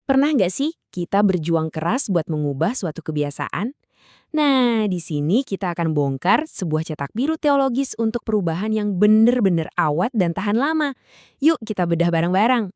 Pernah nggak sih kita berjuang keras buat mengubah suatu kebiasaan? Nah, di sini kita akan bongkar sebuah cetak biru teologis untuk perubahan yang bener-bener awet dan tahan lama. Yuk kita bedah bareng-bareng.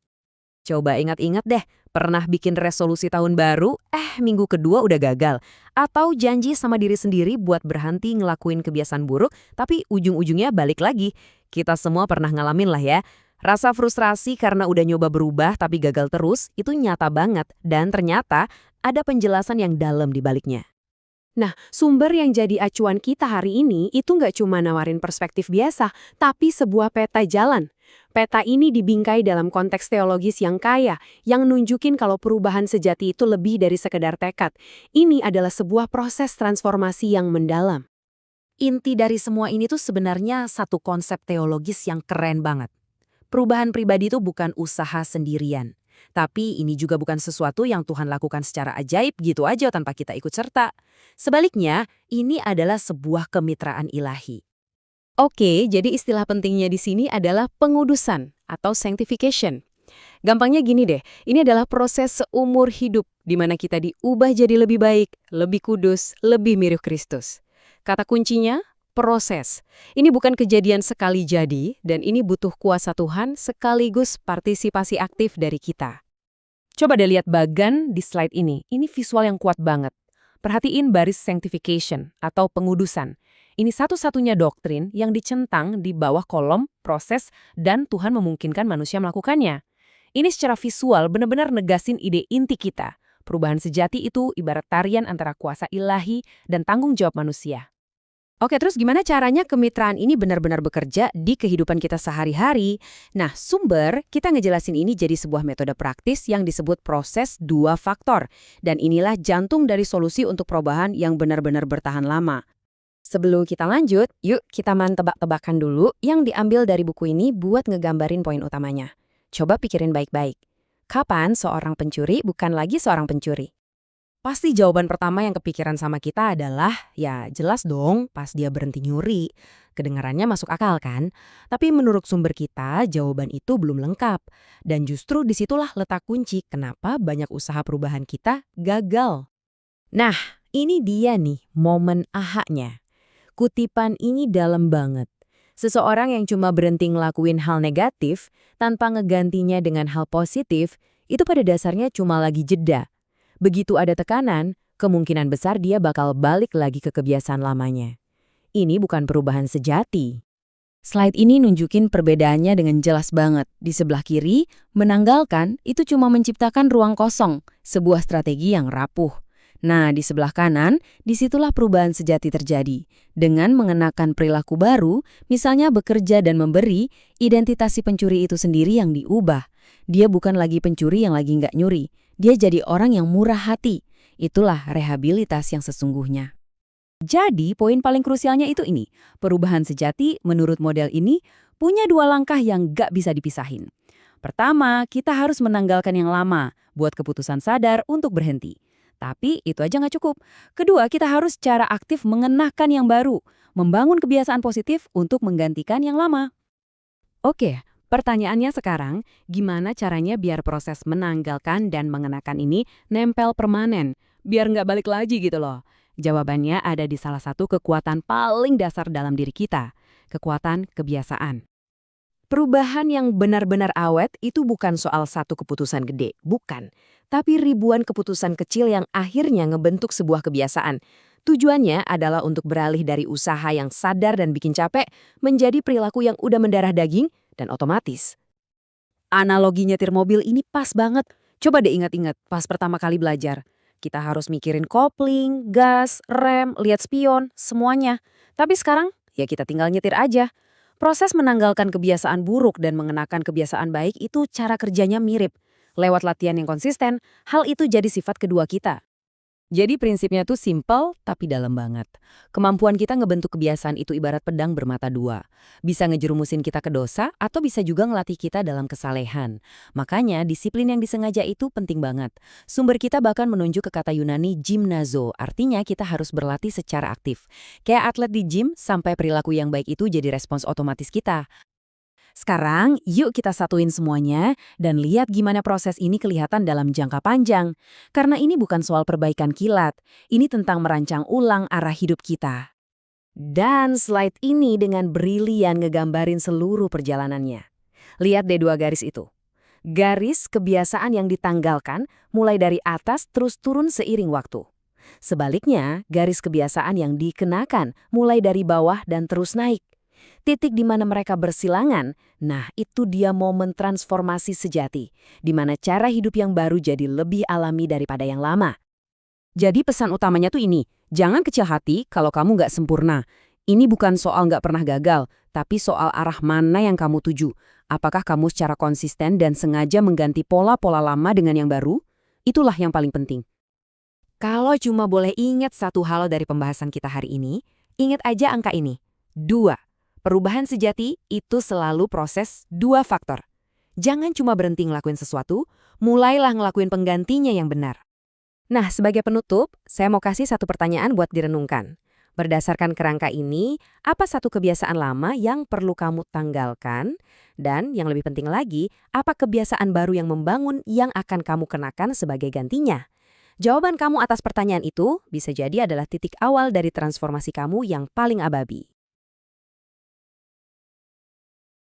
Coba ingat-ingat deh, pernah bikin resolusi tahun baru, minggu kedua udah gagal. Atau janji sama diri sendiri buat berhenti ngelakuin kebiasaan buruk, tapi ujung-ujungnya balik lagi. Kita semua pernah ngalamin lah ya. Rasa frustrasi karena udah nyoba berubah tapi gagal terus, itu nyata banget. Dan ternyata ada penjelasan yang dalam di baliknya. Nah, sumber yang jadi acuan kita hari ini itu nggak cuma nawarin perspektif biasa, tapi sebuah peta jalan. Peta ini dibingkai dalam konteks teologis yang kaya, yang nunjukin kalau perubahan sejati itu lebih dari sekedar tekad. Ini adalah sebuah proses transformasi yang mendalam. Inti dari semua ini tuh sebenarnya satu konsep teologis yang keren banget. Perubahan pribadi itu bukan usaha sendirian. Tapi ini juga bukan sesuatu yang Tuhan lakukan secara ajaib gitu aja tanpa kita ikut serta. Sebaliknya, ini adalah sebuah kemitraan ilahi. Oke, jadi istilah pentingnya di sini adalah pengudusan atau sanctification. Gampangnya gini deh, ini adalah proses seumur hidup di mana kita diubah jadi lebih baik, lebih kudus, lebih mirip Kristus. Kata kuncinya, proses. Ini bukan kejadian sekali jadi, dan ini butuh kuasa Tuhan sekaligus partisipasi aktif dari kita. Coba deh lihat bagan di slide ini. Ini visual yang kuat banget. Perhatiin baris sanctification atau pengudusan. Ini satu-satunya doktrin yang dicentang di bawah kolom, proses, dan Tuhan memungkinkan manusia melakukannya. Ini secara visual benar-benar negasin ide inti kita. Perubahan sejati itu ibarat tarian antara kuasa ilahi dan tanggung jawab manusia. Oke, terus gimana caranya kemitraan ini benar-benar bekerja di kehidupan kita sehari-hari? Nah, sumber kita ngejelasin ini jadi sebuah metode praktis yang disebut proses dua faktor. Dan inilah jantung dari solusi untuk perubahan yang benar-benar bertahan lama. Sebelum kita lanjut, yuk kita main tebak-tebakan dulu yang diambil dari buku ini buat ngegambarin poin utamanya. Coba pikirin baik-baik. Kapan seorang pencuri bukan lagi seorang pencuri? Pasti jawaban pertama yang kepikiran sama kita adalah, ya jelas dong pas dia berhenti nyuri. Kedengarannya masuk akal kan? Tapi menurut sumber kita, jawaban itu belum lengkap. Dan justru disitulah letak kunci kenapa banyak usaha perubahan kita gagal. Nah, ini dia nih momen ahanya. Kutipan ini dalam banget. Seseorang yang cuma berhenti ngelakuin hal negatif tanpa ngegantinya dengan hal positif, itu pada dasarnya cuma lagi jeda. Begitu ada tekanan, kemungkinan besar dia bakal balik lagi ke kebiasaan lamanya. Ini bukan perubahan sejati. Slide ini nunjukin perbedaannya dengan jelas banget. Di sebelah kiri, menanggalkan itu cuma menciptakan ruang kosong, sebuah strategi yang rapuh. Nah, di sebelah kanan, disitulah perubahan sejati terjadi. Dengan mengenakan perilaku baru, misalnya bekerja dan memberi, identitas si pencuri itu sendiri yang diubah. Dia bukan lagi pencuri yang lagi nggak nyuri. Dia jadi orang yang murah hati. Itulah rehabilitas yang sesungguhnya. Jadi, poin paling krusialnya itu ini. Perubahan sejati, menurut model ini, punya dua langkah yang nggak bisa dipisahin. Pertama, kita harus menanggalkan yang lama, buat keputusan sadar untuk berhenti. Tapi itu aja nggak cukup. Kedua, kita harus secara aktif mengenakan yang baru, membangun kebiasaan positif untuk menggantikan yang lama. Oke, pertanyaannya sekarang, gimana caranya biar proses menanggalkan dan mengenakan ini nempel permanen, biar nggak balik lagi gitu loh? Jawabannya ada di salah satu kekuatan paling dasar dalam diri kita, kekuatan kebiasaan. Perubahan yang benar-benar awet itu bukan soal satu keputusan gede, bukan. Tapi ribuan keputusan kecil yang akhirnya ngebentuk sebuah kebiasaan. Tujuannya adalah untuk beralih dari usaha yang sadar dan bikin capek menjadi perilaku yang udah mendarah daging dan otomatis. Analogi nyetir mobil ini pas banget. Coba deh ingat-ingat pas pertama kali belajar. Kita harus mikirin kopling, gas, rem, lihat spion, semuanya. Tapi sekarang, ya kita tinggal nyetir aja. Proses menanggalkan kebiasaan buruk dan mengenakan kebiasaan baik itu cara kerjanya mirip. Lewat latihan yang konsisten, hal itu jadi sifat kedua kita. Jadi prinsipnya tuh simple tapi dalam banget. Kemampuan kita ngebentuk kebiasaan itu ibarat pedang bermata dua. Bisa ngejerumusin kita ke dosa atau bisa juga ngelatih kita dalam kesalehan. Makanya disiplin yang disengaja itu penting banget. Sumber kita bahkan menunjuk ke kata Yunani gymnazo, artinya kita harus berlatih secara aktif. Kayak atlet di gym sampai perilaku yang baik itu jadi respons otomatis kita. Sekarang, yuk kita satuin semuanya dan lihat gimana proses ini kelihatan dalam jangka panjang. Karena ini bukan soal perbaikan kilat, ini tentang merancang ulang arah hidup kita. Dan slide ini dengan brilian ngegambarin seluruh perjalanannya. Lihat deh dua garis itu. Garis kebiasaan yang ditanggalkan mulai dari atas terus turun seiring waktu. Sebaliknya, garis kebiasaan yang dikenakan mulai dari bawah dan terus naik. Titik di mana mereka bersilangan, nah itu dia momen transformasi sejati, di mana cara hidup yang baru jadi lebih alami daripada yang lama. Jadi pesan utamanya tuh ini, jangan kecil hati kalau kamu nggak sempurna. Ini bukan soal nggak pernah gagal, tapi soal arah mana yang kamu tuju. Apakah kamu secara konsisten dan sengaja mengganti pola-pola lama dengan yang baru? Itulah yang paling penting. Kalau cuma boleh ingat satu hal dari pembahasan kita hari ini, ingat aja angka ini. 2. Perubahan sejati itu selalu proses 2 faktor. Jangan cuma berhenti ngelakuin sesuatu, mulailah ngelakuin penggantinya yang benar. Nah, sebagai penutup, saya mau kasih satu pertanyaan buat direnungkan. Berdasarkan kerangka ini, apa satu kebiasaan lama yang perlu kamu tanggalkan? Dan yang lebih penting lagi, apa kebiasaan baru yang membangun yang akan kamu kenakan sebagai gantinya? Jawaban kamu atas pertanyaan itu bisa jadi adalah titik awal dari transformasi kamu yang paling abadi.